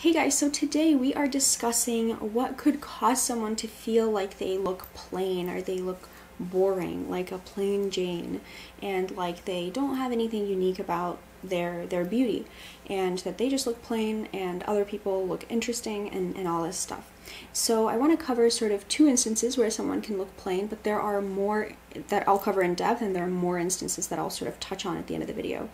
Hey guys, so today we are discussing what could cause someone to feel like they look plain or they look boring, like a plain Jane, and like they don't have anything unique about their beauty, and that they just look plain and other people look interesting and all this stuff. So I want to cover sort of two instances where someone can look plain, but there are more that I'll cover in depth, and there are more instances that I'll sort of touch on at the end of the video.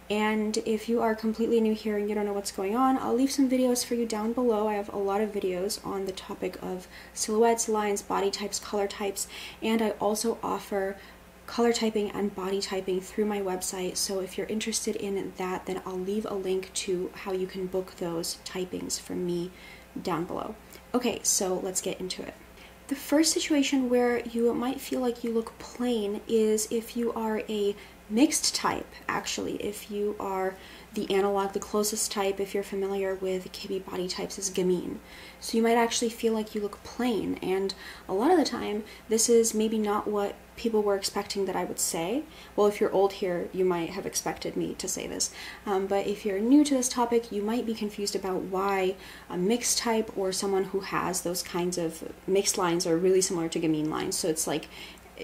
And if you are completely new here and you don't know what's going on, I'll leave some videos for you down below. I have a lot of videos on the topic of silhouettes, lines, body types, color types, and I also offer color typing and body typing through my website. So if you're interested in that, then I'll leave a link to how you can book those typings from me down below. Okay, so let's get into it. The first situation where you might feel like you look plain is if you are a mixed type, actually. If you are the analog, the closest type, if you're familiar with KB body types, is gamine. So you might actually feel like you look plain, and a lot of the time this is maybe not what people were expecting that I would say. Well, if you're old here, you might have expected me to say this, but if you're new to this topic, you might be confused about why a mixed type or someone who has those kinds of mixed lines are really similar to gamine lines. So it's like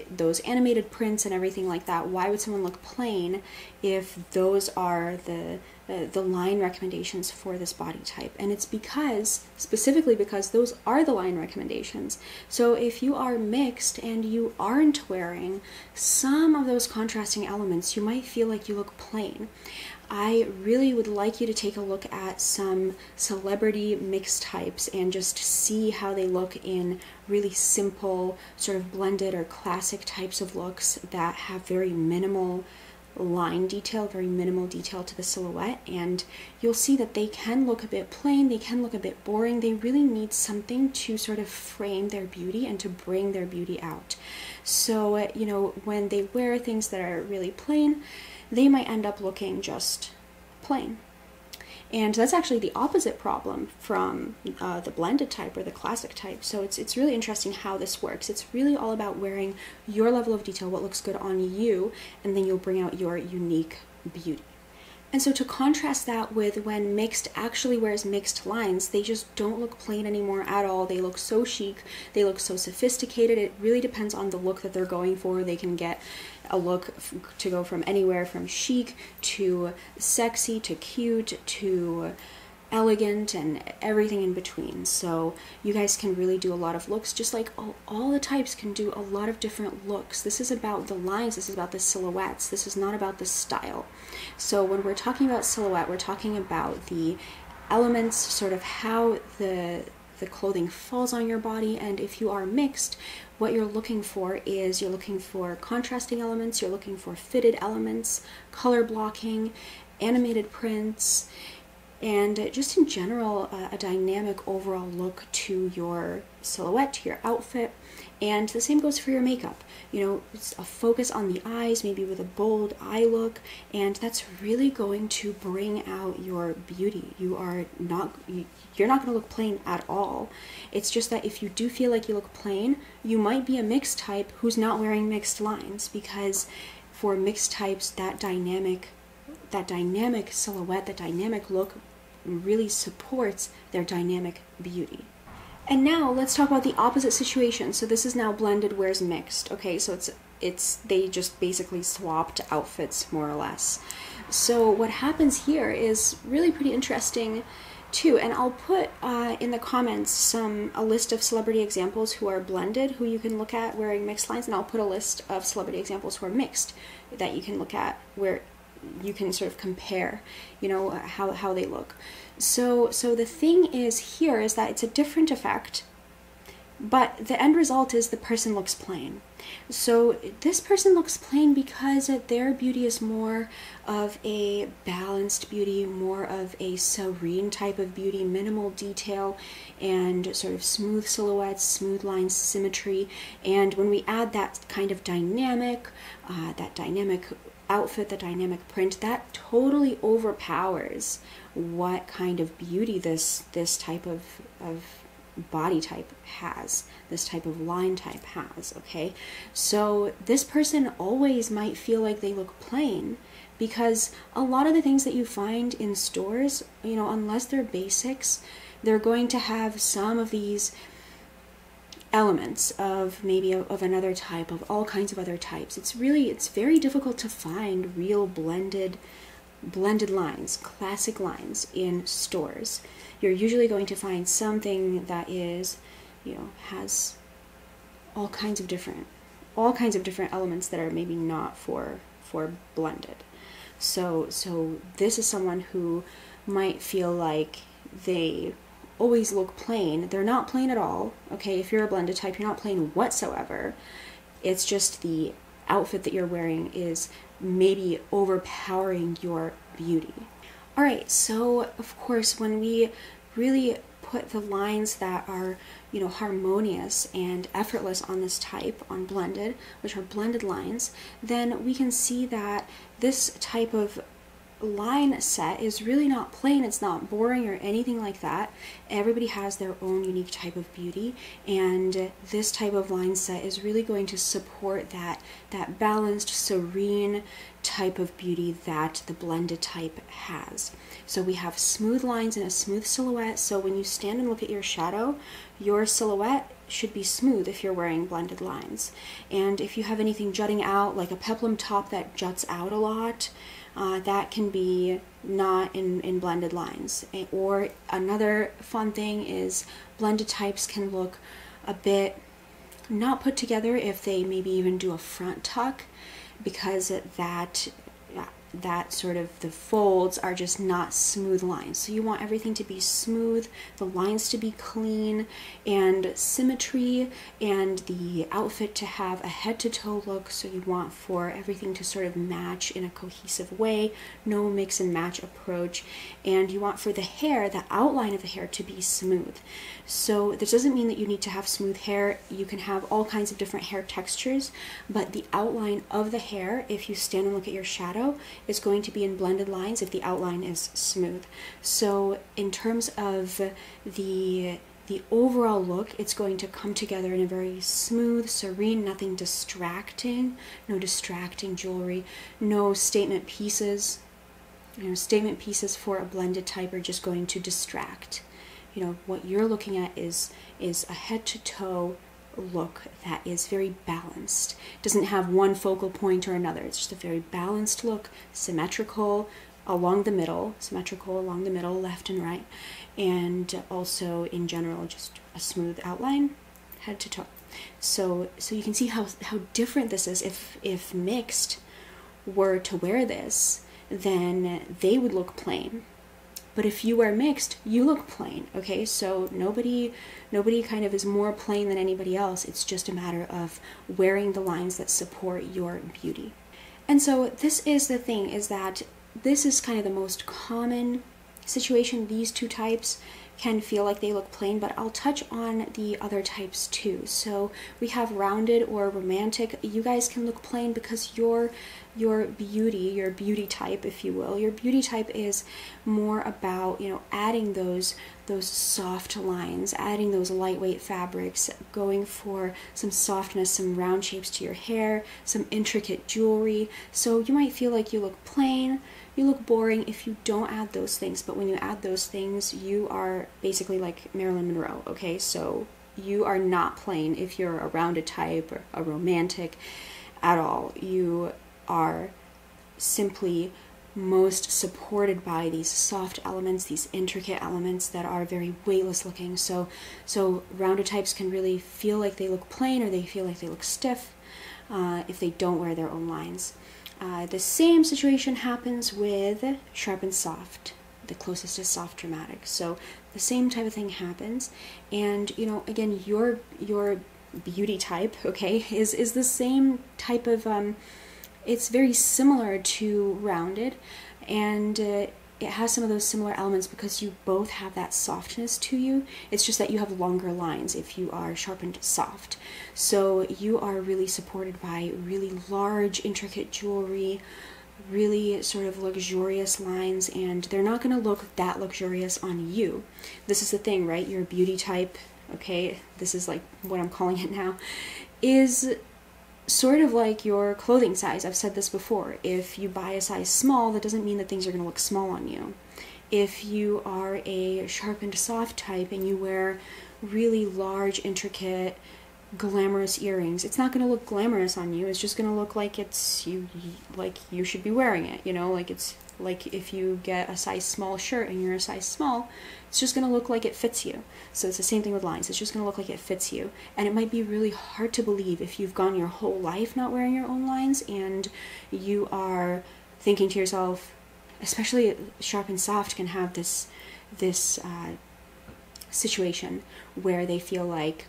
those animated prints and everything like that. Why would someone look plain if those are the line recommendations for this body type? And it's because, specifically because those are the line recommendations. So if you are mixed and you aren't wearing some of those contrasting elements, you might feel like you look plain. I really would like you to take a look at some celebrity mixed types and just see how they look in really simple, sort of blended or classic types of looks that have very minimal line detail, very minimal detail to the silhouette, and you'll see that they can look a bit plain, they can look a bit boring. They really need something to sort of frame their beauty and to bring their beauty out. So, you know, when they wear things that are really plain, they might end up looking just plain. And that's actually the opposite problem from the blended type or the classic type. So it's really interesting how this works. It's really all about wearing your level of detail, what looks good on you, and then you'll bring out your unique beauty. And so to contrast that with when mixed actually wears mixed lines, they just don't look plain anymore at all. They look so chic, they look so sophisticated. It really depends on the look that they're going for. They can get a look to go from anywhere from chic to sexy to cute to elegant and everything in between. So you guys can really do a lot of looks, just like all the types can do a lot of different looks. This is about the lines, this is about the silhouettes, this is not about the style. So when we're talking about silhouette, we're talking about the elements, sort of how the clothing falls on your body. And if you are mixed, what you're looking for is you're looking for contrasting elements, you're looking for fitted elements, color blocking, animated prints, and just in general a dynamic overall look to your silhouette, to your outfit. And the same goes for your makeup. You know, it's a focus on the eyes, maybe with a bold eye look, and that's really going to bring out your beauty. You're not going to look plain at all. It's just that if you do feel like you look plain, you might be a mixed type who's not wearing mixed lines, because for mixed types, that dynamic silhouette, that dynamic look really supports their dynamic beauty. And now let's talk about the opposite situation. So this is now blended wears mixed. Okay, so they just basically swapped outfits more or less. So what happens here is really pretty interesting too, and I'll put in the comments a list of celebrity examples who are blended, who you can look at wearing mixed lines, and I'll put a list of celebrity examples who are mixed that you can look at, where you can sort of compare, you know, how they look. So the thing is here is that it's a different effect, but the end result is the person looks plain. So this person looks plain because their beauty is more of a balanced beauty, more of a serene type of beauty, minimal detail, and sort of smooth silhouettes, smooth lines, symmetry. And when we add that kind of dynamic outfit, the dynamic print, that totally overpowers what kind of beauty this type of body type has, this type of line type has, okay? So this person always might feel like they look plain because a lot of the things that you find in stores, you know, unless they're basics, they're going to have some of these elements of maybe of another type, of all kinds of other types. It's very difficult to find real blended lines, classic lines in stores. You're usually going to find something that is, you know, has all kinds of different elements that are maybe not for blended. So this is someone who might feel like they always look plain. They're not plain at all, okay? If you're a blended type, you're not plain whatsoever. It's just the outfit that you're wearing is maybe overpowering your beauty. All right, so of course, when we really put the lines that are, you know, harmonious and effortless on this type, on blended, which are blended lines, then we can see that this type of line set is really not plain. It's not boring or anything like that. Everybody has their own unique type of beauty, and this type of line set is really going to support that balanced, serene type of beauty that the blended type has. So we have smooth lines and a smooth silhouette. So when you stand and look at your shadow, your silhouette should be smooth if you're wearing blended lines. And if you have anything jutting out, like a peplum top that juts out a lot, that can be not in blended lines. Or another fun thing is blended types can look a bit not put together if they maybe even do a front tuck, because that sort of, the folds are just not smooth lines. So you want everything to be smooth, the lines to be clean, and symmetry, and the outfit to have a head-to-toe look. So you want for everything to sort of match in a cohesive way, no mix and match approach, and you want for the hair, the outline of the hair, to be smooth. So this doesn't mean that you need to have smooth hair. You can have all kinds of different hair textures, but the outline of the hair, if you stand and look at your shadow, is going to be in blended lines if the outline is smooth. So in terms of the overall look, it's going to come together in a very smooth, serene, nothing distracting, no distracting jewelry, no statement pieces. You know, statement pieces for a blended type are just going to distract. You know, what you're looking at is a head-to-toe look that is very balanced. It doesn't have one focal point or another. It's just a very balanced look, symmetrical along the middle, left and right, and also in general just a smooth outline, head to toe. So you can see how different this is. If mixed were to wear this, then they would look plain. But if you wear mixed, you look plain, okay? So nobody kind of is more plain than anybody else. It's just a matter of wearing the lines that support your beauty. And so this is the thing, is that this is kind of the most common situation. These two types can feel like they look plain, but I'll touch on the other types too. So we have rounded or romantic. You guys can look plain because your beauty type, if you will, your beauty type is more about, you know, adding those soft lines, adding those lightweight fabrics, going for some softness, some round shapes to your hair, some intricate jewelry. So you might feel like you look plain, you look boring if you don't add those things, but when you add those things, you are basically like Marilyn Monroe, okay? So you are not plain if you're a rounded type or a romantic at all. You are simply most supported by these soft elements, these intricate elements that are very weightless looking. So rounded types can really feel like they look plain, or they feel like they look stiff if they don't wear their own lines. The same situation happens with sharp and soft. The closest is soft dramatic. So the same type of thing happens, and you know, again, your beauty type, okay, is the same type of it's very similar to rounded, and it has some of those similar elements because you both have that softness to you. It's just that you have longer lines if you are sharpened soft. So you are really supported by really large, intricate jewelry, really sort of luxurious lines, and they're not going to look that luxurious on you. This is the thing, right? Your beauty type, okay, this is like what I'm calling it now, is sort of like your clothing size. I've said this before. If you buy a size small, that doesn't mean that things are going to look small on you. If you are a sharpened soft type and you wear really large, intricate, glamorous earrings, it's not going to look glamorous on you. It's just going to look like it's like you should be wearing it, you know, like it's like if you get a size small shirt and you're a size small, it's just going to look like it fits you. So it's the same thing with lines. It's just going to look like it fits you. And it might be really hard to believe if you've gone your whole life not wearing your own lines and you are thinking to yourself, especially sharp and soft can have this situation where they feel like,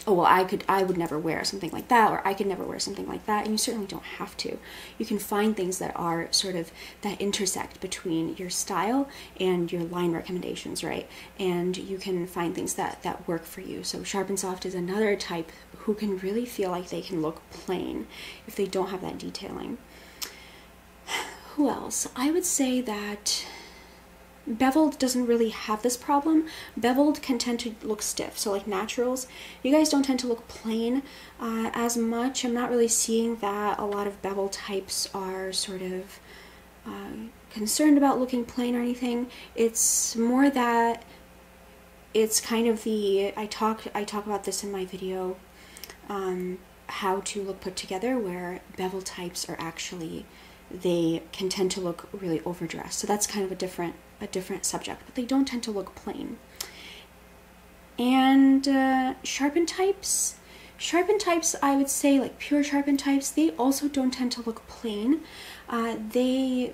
oh, well, I would never wear something like that, or I could never wear something like that, and you certainly don't have to. You can find things that are sort of, that intersect between your style and your line recommendations, right? And you can find things that work for you. So sharp and soft is another type who can really feel like they can look plain if they don't have that detailing. Who else? I would say that beveled doesn't really have this problem. Beveled can tend to look stiff. So like naturals, you guys don't tend to look plain as much. I'm not really seeing that a lot of bevel types are sort of concerned about looking plain or anything. It's more that it's kind of the, I talk about this in my video, how to look put together, where bevel types are actually, they can tend to look really overdressed. So that's kind of a different subject, but they don't tend to look plain. And sharpened types, I would say, like pure sharpened types, they also don't tend to look plain. They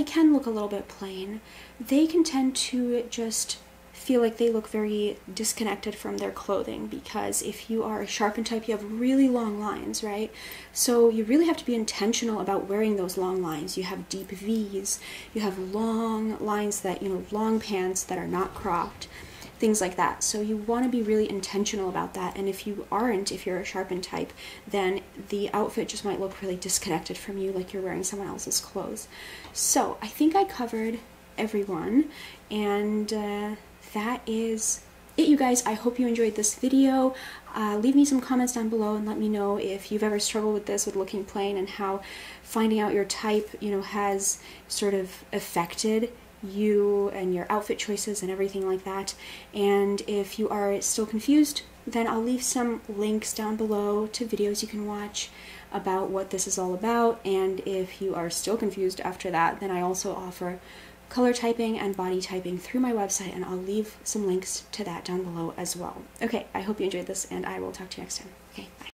can look a little bit plain. They can tend to just feel like they look very disconnected from their clothing, because if you are a sharpened type, you have really long lines, right? So you really have to be intentional about wearing those long lines. You have deep V's, you have long lines that, you know, long pants that are not cropped, things like that. So you want to be really intentional about that. And if you aren't, if you're a sharpened type, then the outfit just might look really disconnected from you, like you're wearing someone else's clothes. So I think I covered everyone, and that is it, you guys. I hope you enjoyed this video. Leave me some comments down below and let me know if you've ever struggled with this, with looking plain, and how finding out your type, you know, has sort of affected you and your outfit choices and everything like that. And if you are still confused, then I'll leave some links down below to videos you can watch about what this is all about. And if you are still confused after that, then I also offer color typing and body typing through my website, and I'll leave some links to that down below as well. Okay, I hope you enjoyed this, and I will talk to you next time. Okay, bye.